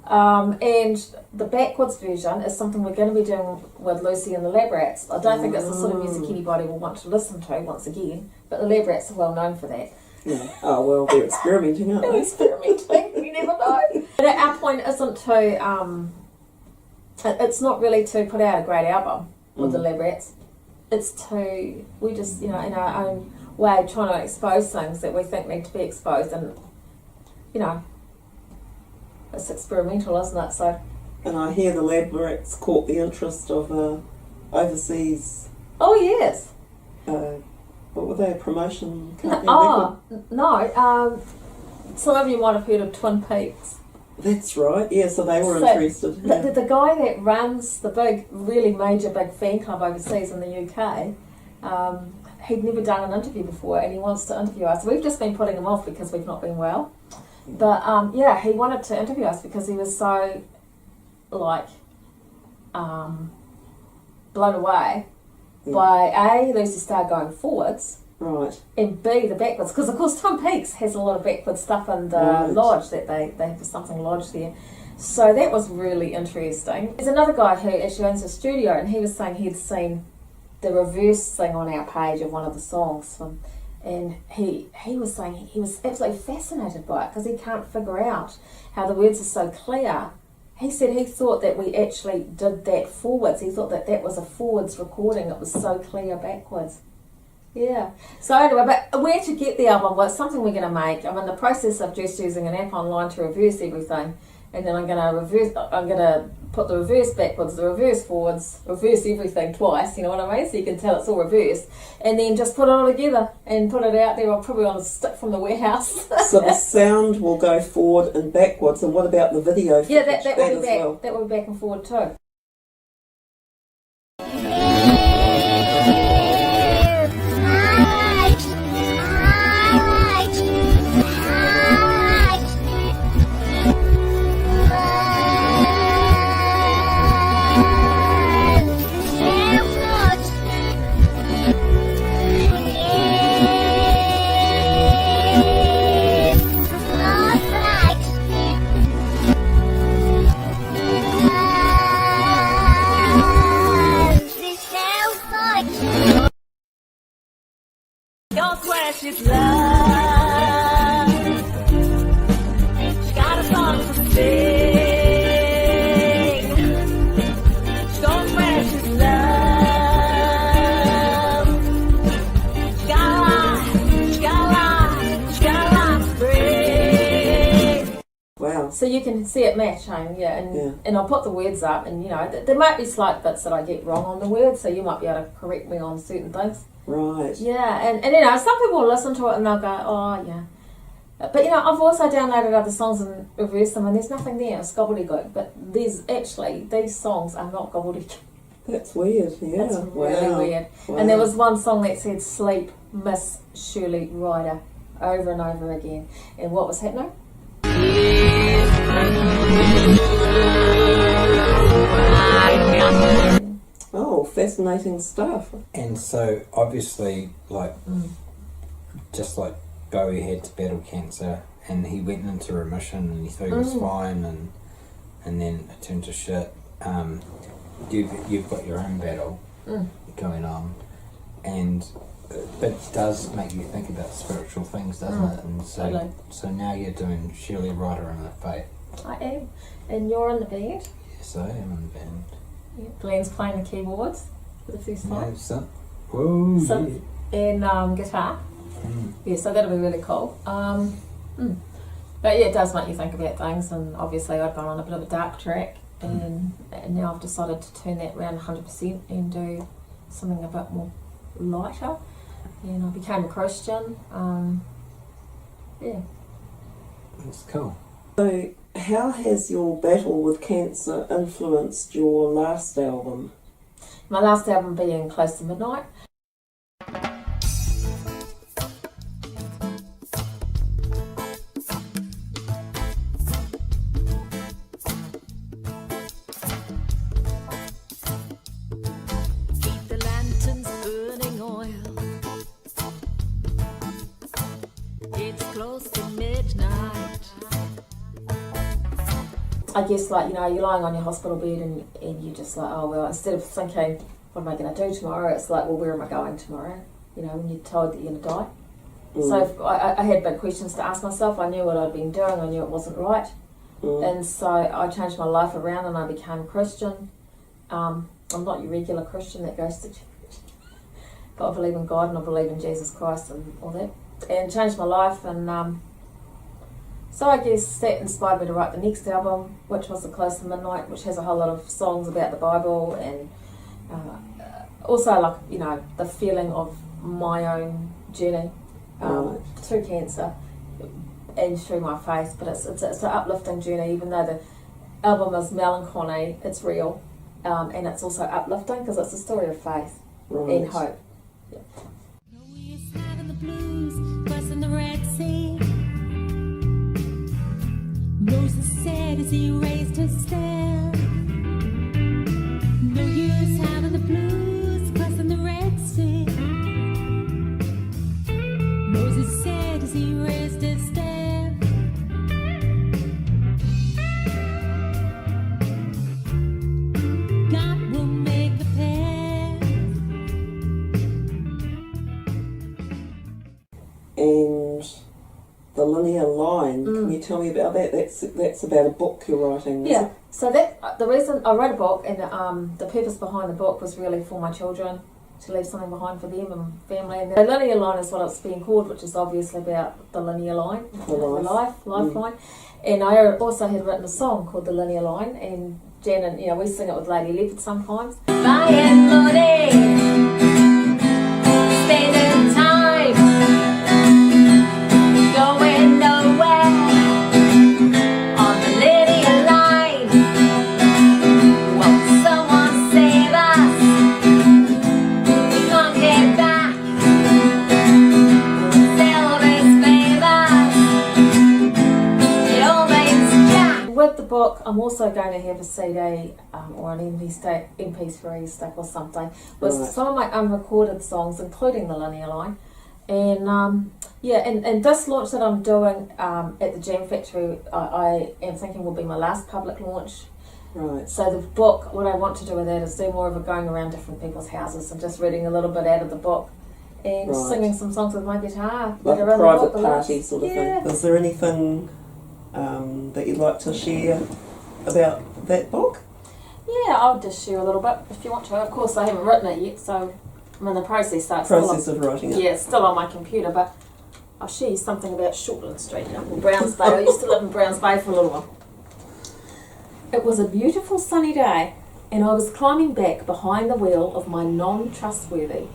And the backwards version is something we're going to be doing with Lucy and the Lab Rats. I don't think it's the sort of music anybody will want to listen to once again, but the Lab Rats are well known for that. Yeah. Oh, well, they're experimenting, aren't they? They're experimenting, you never know. But our point isn't to, it's not really to put out a great album with the Lab Rats. It's to, we just, in our own way, trying to expose things that we think need to be exposed, and, it's experimental, isn't it? So. And I hear the Lab Rats caught the interest of overseas. Oh, yes. What were they, a promotion company? No. Some of you might have heard of Twin Peaks. That's right, yeah, so they were interested. Yeah. The guy that runs the really major big fan club overseas in the UK, he'd never done an interview before and he wants to interview us. We've just been putting him off because we've not been well. But he wanted to interview us because he was so, blown away by A, Lucy Star going forwards, right, and B, the backwards, because of course Twin Peaks has a lot of backwards stuff in the lodge, that they have something lodged there. So that was really interesting. There's another guy who actually owns a studio, and he was saying he'd seen the reverse thing on our page of one of the songs, and he was saying he was absolutely fascinated by it because he can't figure out how the words are so clear. He said he thought that we actually did that forwards. He thought that was a forwards recording. It was so clear backwards. Yeah. So anyway, but where to get the album? Well, it's something we're going to make. I'm in the process of just using an app online to reverse everything, and then I'm going to put the reverse backwards, the reverse forwards, reverse everything twice. You know what I mean? So you can tell it's all reversed, and then just put it all together and put it out there. I'll probably on a stick from the warehouse. So the sound will go forward and backwards. And what about the video? Yeah, that will be back. Well? That will be back and forward too. She's love. She got a song to sing. She goes where she's love. She got a lot to bring. Wow. So you can see it match, and I'll put the words up, and there might be slight bits that I get wrong on the words, so you might be able to correct me on certain things. Right. Yeah, and some people will listen to it and they'll go, oh yeah. But I've also downloaded other songs and reversed them, and there's nothing there, it's gobbledygook. But these songs are not gobbledygook. That's weird, yeah. That's really weird. And there was one song that said "Sleep, Miss Shirley Ryder" over and over again. And what was happening? Oh, fascinating stuff. And so, obviously, like, just like Bowie had to battle cancer, and he went into remission, and he thought he was fine, and then it turned to shit. You've got your own battle going on, and it does make you think about spiritual things, doesn't it? And so now you're doing Shirley Ryder and the Faith. I am. And you're in the band? Yes, I am in the band. Yeah. Glenn's playing the keyboards for the first time. Yeah, synth and guitar. Yeah, so that'll be really cool. But yeah, it does make you think about things, and obviously I've gone on a bit of a dark track, and now I've decided to turn that around 100% and do something a bit more lighter. And I became a Christian. Yeah. That's cool. So, how has your battle with cancer influenced your last album? My last album being Close to Midnight. Keep the lanterns burning oil. It's close to midnight. I guess, like, you know, you're lying on your hospital bed and you're just like, oh, well, instead of thinking, what am I going to do tomorrow? It's like, well, where am I going tomorrow? You know, when you're told that you're going to die. So I had big questions to ask myself. I knew what I'd been doing. I knew it wasn't right. And so I changed my life around and I became a Christian. I'm not your regular Christian that goes to church. But I believe in God and I believe in Jesus Christ and all that. And changed my life, and so I guess that inspired me to write the next album, which was The Close to Midnight, which has a whole lot of songs about the Bible and also, like, you know, the feeling of my own journey through cancer and through my faith. But it's an uplifting journey, even though the album is melancholy, it's real, and it's also uplifting because it's a story of faith and hope. Yeah. Crossing the Red Sea. Moses said as he raised his staff, no use having the blues crossing the Red Sea. Moses said as he raised his staff, God will make a path. And the linear line, can you tell me about that? That's about a book you're writing, is it? So that the reason I wrote a book, and the purpose behind the book was really for my children, to leave something behind for them and family. And the linear line is what it's being called, which is obviously about the linear line, the lifeline. And I also had written a song called The Linear Line, and Jan and, you know, we sing it with Lady Leopard sometimes. Bye and morning, spending time, going nowhere on the linear line. Won't someone save us? We can't get back. Silver's famous. It all means jack. With the book, I'm also going to have a CD or an MP3 stick or something with some of my unrecorded songs, including the linear line. And and this launch that I'm doing at the Jam Factory, I am thinking will be my last public launch. Right. So the book, what I want to do with that is do more of a going around different people's houses and just reading a little bit out of the book and singing some songs with my guitar. Like a private party sort of thing. Is there anything that you'd like to share about that book? Yeah, I'll just share a little bit if you want to. Of course, I haven't written it yet, so I'm in the process. So Process of writing it. Yeah, it's still on my computer, but I'll share you something about Shortland Street up in Browns Bay. I used to live in Browns Bay for a little while. It was a beautiful sunny day, and I was climbing back behind the wheel of my non-trustworthy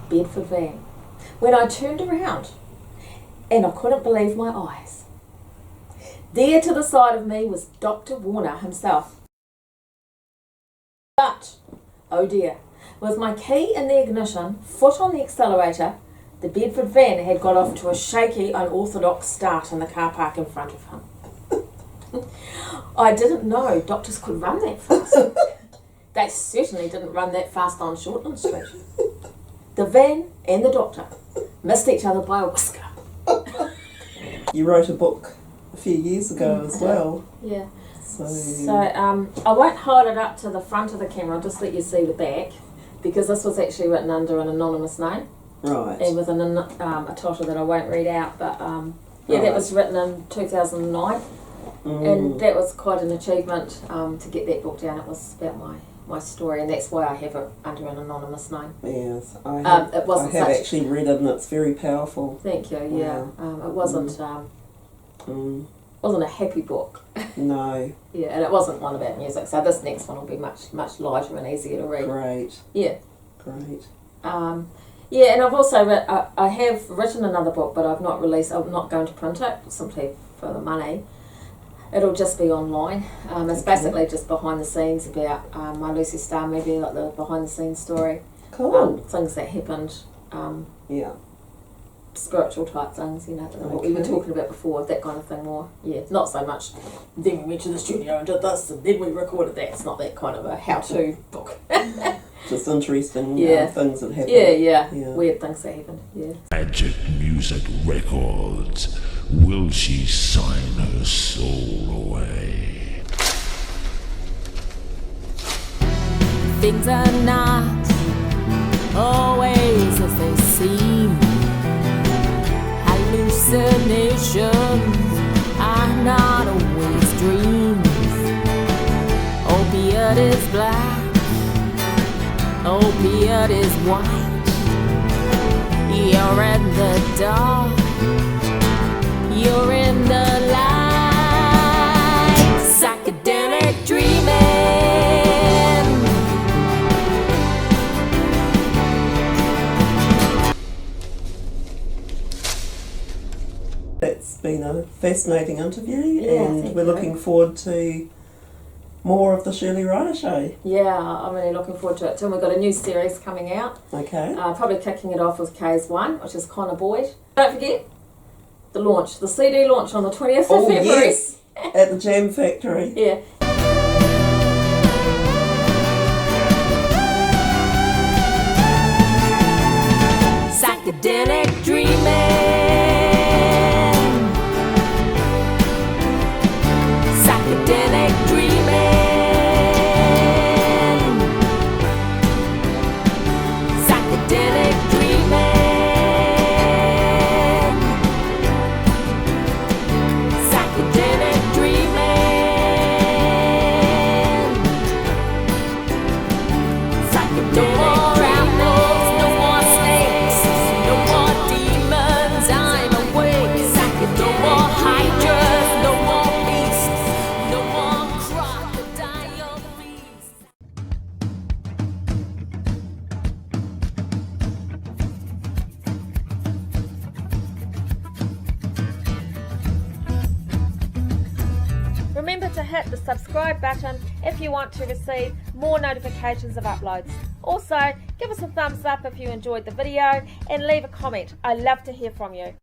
Bedford van when I turned around, and I couldn't believe my eyes. There to the side of me was Dr. Warner himself. But oh dear. With my key in the ignition, foot on the accelerator, the Bedford van had got off to a shaky, unorthodox start in the car park in front of him. I didn't know doctors could run that fast. They certainly didn't run that fast on Shortland Street. The van and the doctor missed each other by a whisker. You wrote a book a few years ago as well. Yeah. So I won't hold it up to the front of the camera, I'll just let you see the back, because this was actually written under an anonymous name. Right. And with a title that I won't read out, but yeah, Right. that was written in 2009, and that was quite an achievement to get that book down. It was about my story, and that's why I have it under an anonymous name. Yes, I It wasn't I have such- actually read it, and it's very powerful. Thank you. Yeah, it wasn't wasn't a happy book. No. Yeah, and it wasn't one about music. So this next one will be much lighter and easier to read. Great. Yeah. Great. Yeah, and I've also I have written another book, but I've not released. I'm not going to print it simply for the money. It'll just be online. It's basically just behind the scenes about my Lucy Starr movie, like the behind the scenes story. Cool. Things that happened. Yeah. Spiritual type things, you know, what we were talking about before, that kind of thing more. Yeah, not so much, then we went to the studio and did this, and then we recorded that. It's not that kind of a how-to book. Just interesting things that happen. Yeah, weird things that happen, yeah. Magic Music Records. Will she sign her soul away? Things are not always as they seem. Hallucinations are not always dreams. Opiate is black, opiate is white. You're in the dark, you're in the light. Psychedelic dreaming. That's been a fascinating interview, Yeah, and thank we're you. looking forward to more of the Shirley Ryder Show. Yeah, I'm really looking forward to it too. And we've got a new series coming out. Okay. Probably kicking it off with K's one, which is Connor Boyd. Don't forget the launch, the CD launch on the 20th of February. Yes, at the Jam Factory. Yeah. Psychedelic dreaming. Psychedelic dreaming. Psychedelic dreaming. Psychedelic dreaming. Psychedelic no more apples, no more snakes, no more demons, I'm awake. No more hydras, no more beasts, no more crocodile feasts. Remember to hit the subscribe button if you want to receive more notifications of uploads. Also, give us a thumbs up if you enjoyed the video and leave a comment. I love to hear from you.